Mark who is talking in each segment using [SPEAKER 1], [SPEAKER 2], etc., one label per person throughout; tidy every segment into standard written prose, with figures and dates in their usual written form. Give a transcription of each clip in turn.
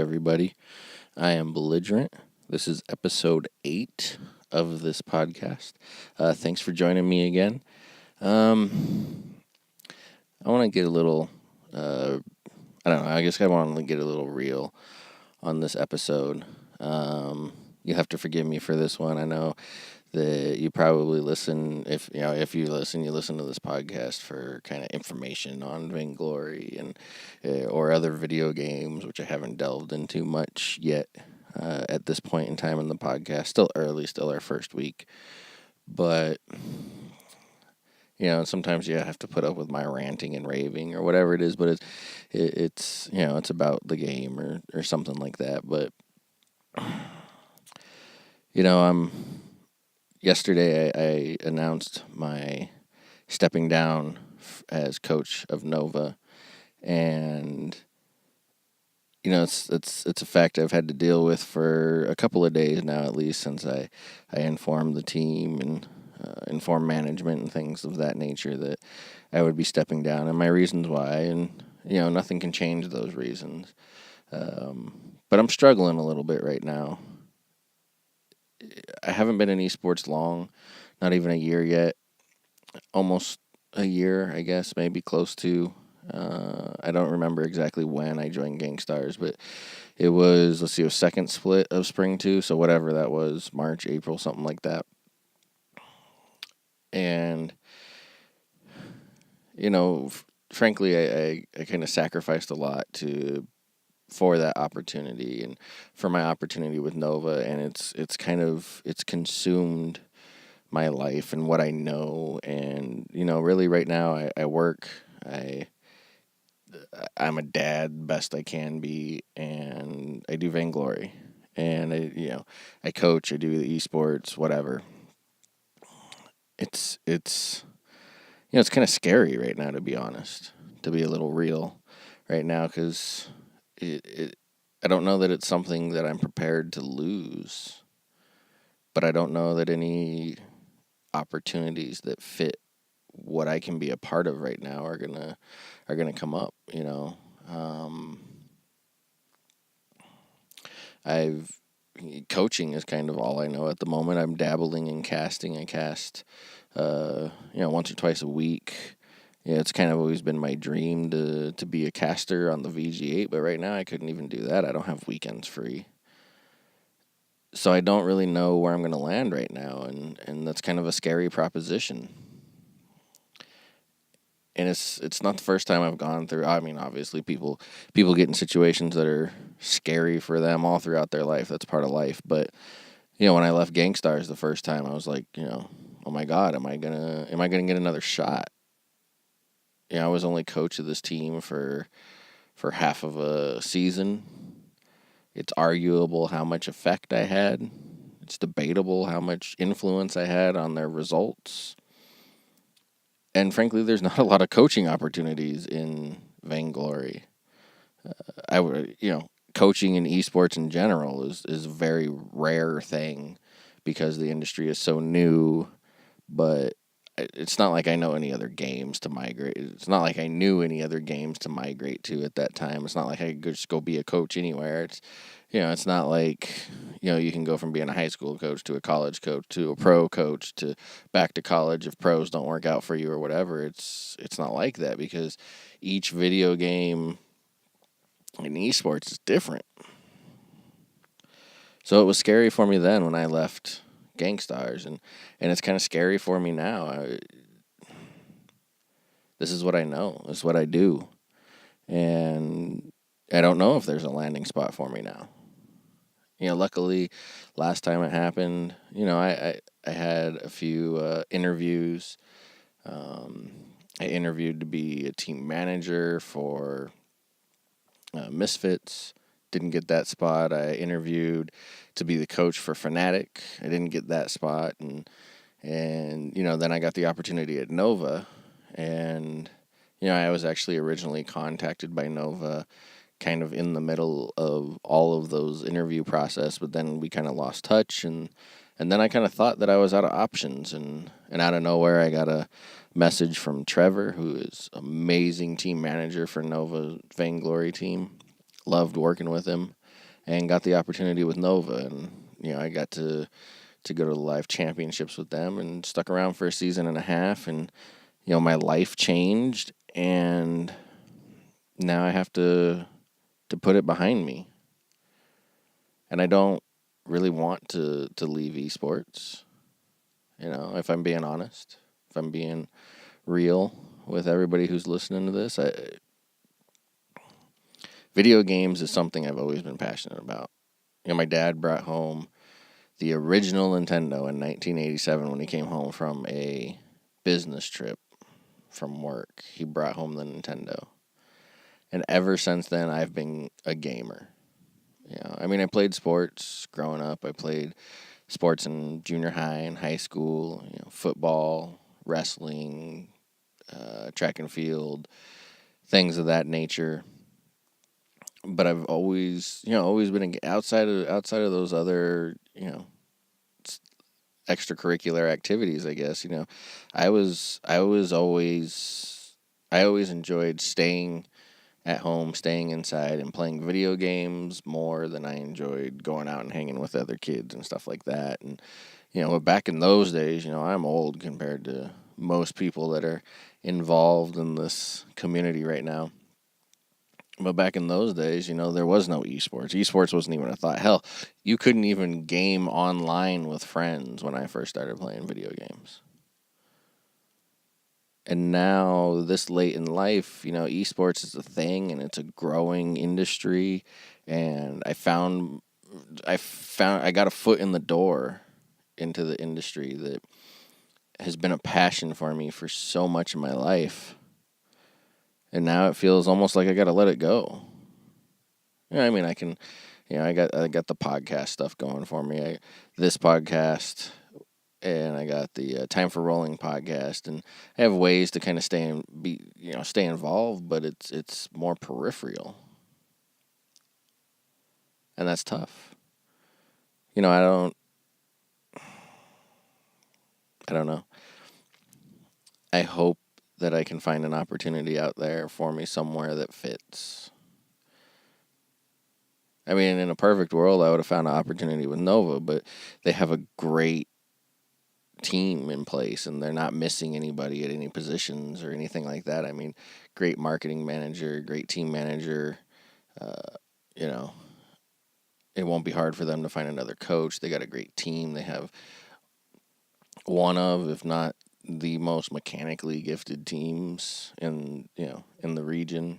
[SPEAKER 1] everybody. I am Belligerent. This is episode 8 of this podcast. Thanks for joining me again. I want to get a little, I don't know, I guess I want to get a little real on this episode. You have to forgive me for this one. I know that you probably listen, if you listen to this podcast for kind of information on Vainglory and or other video games, which I haven't delved into much yet at this point in time in the podcast. Still early, still our first week, but sometimes you have to put up with my ranting and raving or whatever it is. But it's it's about the game or something like that. But yesterday I announced my stepping down as coach of Nova, and it's a fact I've had to deal with for a couple of days now, at least since I informed the team and informed management and things of that nature that I would be stepping down and my reasons why, and nothing can change those reasons. But I'm struggling a little bit right now. I haven't been in esports long, not even a year yet. Almost a year, I guess, maybe close to. I don't remember exactly when I joined Gangstars, but it was, it was second split of Spring 2, so whatever that was, March, April, something like that. And, frankly, I kind of sacrificed a lot for that opportunity and for my opportunity with Nova, and it's consumed my life and what I know. And really right now I work, I'm a dad best I can be, and I do Vainglory, and I coach, I do the esports, whatever. It's it's kind of scary right now, to be honest, to be a little real right now, because I don't know that it's something that I'm prepared to lose, but I don't know that any opportunities that fit what I can be a part of right now are gonna come up. I've Coaching is kind of all I know at the moment. I'm dabbling in casting. I cast, once or twice a week. Yeah, it's kind of always been my dream to be a caster on the VG8, but right now I couldn't even do that. I don't have weekends free. So I don't really know where I'm going to land right now, and that's kind of a scary proposition. And it's not the first time I've gone through. I mean, obviously, people get in situations that are scary for them all throughout their life. That's part of life. But when I left Gangstars the first time, I was like, oh my God, am I gonna get another shot? I was only coach of this team for half of a season. It's arguable how much effect I had. It's debatable how much influence I had on their results. And frankly, there's not a lot of coaching opportunities in Vainglory. Coaching in esports in general is a very rare thing because the industry is so new. But it's not like I know any other games to migrate. It's not like I knew any other games to migrate to at that time. It's not like I could just go be a coach anywhere. It's not like, you can go from being a high school coach to a college coach to a pro coach to back to college if pros don't work out for you or whatever. It's not like that because each video game in esports is different. So it was scary for me then when I left Gangstars, and it's kind of scary for me now. This is what I know. This is what I do. And I don't know if there's a landing spot for me now. Luckily, last time it happened, I had a few interviews. I interviewed to be a team manager for Misfits. Didn't get that spot. I interviewed to be the coach for Fnatic. I didn't get that spot. And then I got the opportunity at Nova. And, I was actually originally contacted by Nova kind of in the middle of all of those interview process, but then we kind of lost touch, and then I kind of thought that I was out of options, and out of nowhere I got a message from Trevor, who is amazing team manager for Nova Vainglory team. Loved working with him, and got the opportunity with Nova, and I got to go to the live championships with them and stuck around for a season and a half, and my life changed, and now I have to put it behind me. And I don't really want to leave esports, if I'm being honest, if I'm being real with everybody who's listening to this. Video games is something I've always been passionate about. My dad brought home the original Nintendo in 1987 when he came home from a business trip from work. He brought home the Nintendo. And ever since then, I've been a gamer. I played sports growing up. I played sports in junior high and high school, football, wrestling, track and field, things of that nature. But I've always been outside of those other, extracurricular activities, I guess. I always enjoyed staying at home, staying inside, and playing video games more than I enjoyed going out and hanging with other kids and stuff like that. And back in those days, I'm old compared to most people that are involved in this community right now. But back in those days, there was no esports. Esports wasn't even a thought. Hell, you couldn't even game online with friends when I first started playing video games. And now, this late in life, esports is a thing, and it's a growing industry. And I got a foot in the door into the industry that has been a passion for me for so much of my life. And now it feels almost like I got to let it go. I can, I got the podcast stuff going for me. This podcast, and I got the Time for Rolling podcast, and I have ways to kind of stay involved, but it's more peripheral, and that's tough. I don't know. I hope that I can find an opportunity out there for me somewhere that fits. In a perfect world, I would have found an opportunity with Nova, but they have a great team in place, and they're not missing anybody at any positions or anything like that. Great marketing manager, great team manager. Uh, you know, it won't be hard for them to find another coach. They got a great team. They have one of, if not the most mechanically gifted teams in the region.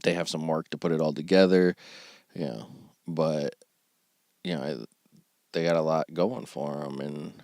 [SPEAKER 1] They have some work to put it all together, but they got a lot going for them, and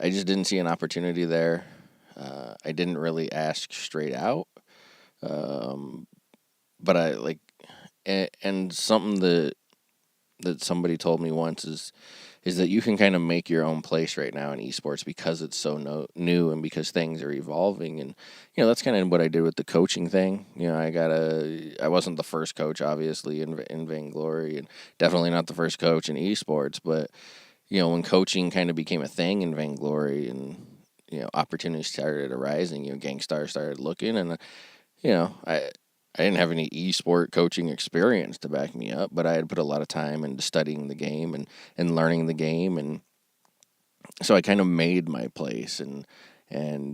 [SPEAKER 1] I just didn't see an opportunity there. I didn't really ask straight out, um, but I like, and something that somebody told me once is that you can kind of make your own place right now in esports because it's so new and because things are evolving. And that's kind of what I did with the coaching thing. I wasn't the first coach, obviously, in Vainglory, and definitely not the first coach in esports, but when coaching kind of became a thing in Vainglory, and opportunities started arising, Gangstar started looking, and I didn't have any esport coaching experience to back me up, but I had put a lot of time into studying the game and learning the game, and so I kind of made my place, and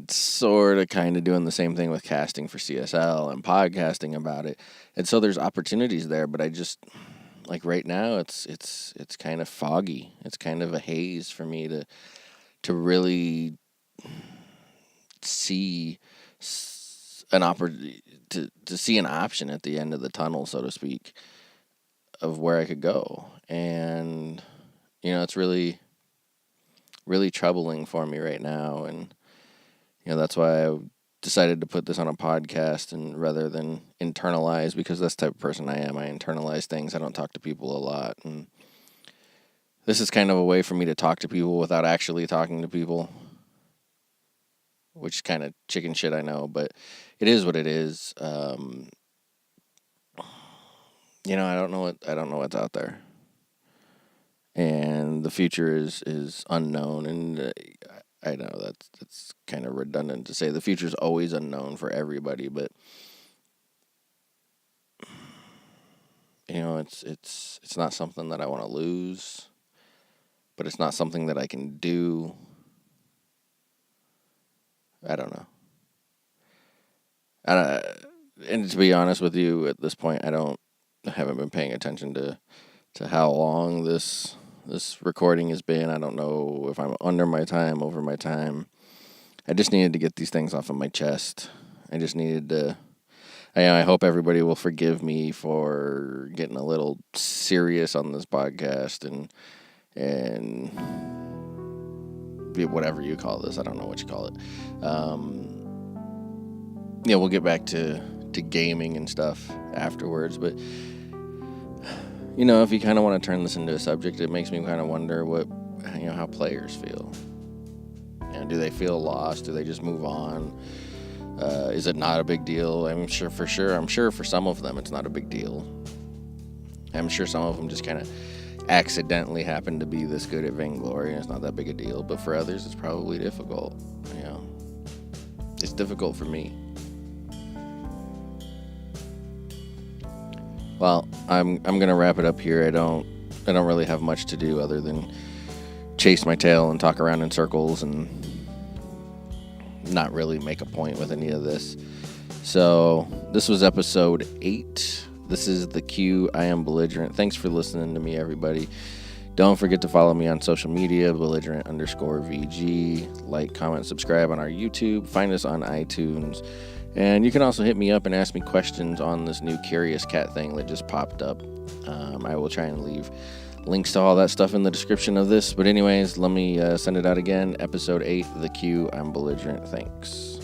[SPEAKER 1] sort of kind of doing the same thing with casting for CSL and podcasting about it. And so there's opportunities there, but I just, like, right now it's kind of foggy. It's kind of a haze for me to really see to see an option at the end of the tunnel, so to speak, of where I could go. And it's really, really troubling for me right now, and that's why I decided to put this on a podcast, and rather than internalize, because that's the type of person I am. I internalize things. I don't talk to people a lot, and this is kind of a way for me to talk to people without actually talking to people, which is kind of chicken shit, I know, but it is what it is. I don't know what's out there, and the future is unknown. And I know that's kind of redundant to say the future is always unknown for everybody, but it's not something that I want to lose, but it's not something that I can do. I don't know. And to be honest with you, at this point, I haven't been paying attention to how long this recording has been. I don't know if I'm under my time, over my time. I just needed to get these things off of my chest. I just needed to. I hope everybody will forgive me for getting a little serious on this podcast and whatever you call this. I don't know what you call it. We'll get back to gaming and stuff afterwards. But, if you kind of want to turn this into a subject, it makes me kind of wonder how players feel. Do they feel lost? Do they just move on? Is it not a big deal? I'm sure for some of them it's not a big deal. I'm sure some of them just kind of accidentally happen to be this good at vainglory and it's not that big a deal. But for others, it's probably difficult. It's difficult for me. Well, I'm gonna wrap it up here. I don't really have much to do other than chase my tail and talk around in circles and not really make a point with any of this. So this was episode 8. This is the Q. I am Belligerent. Thanks for listening to me, everybody. Don't forget to follow me on social media, belligerent_VG. Like, comment, subscribe on our YouTube. Find us on iTunes. And you can also hit me up and ask me questions on this new Curious Cat thing that just popped up. I will try and leave links to all that stuff in the description of this. But anyways, let me send it out again. Episode 8, The Q. I'm Belligerent. Thanks.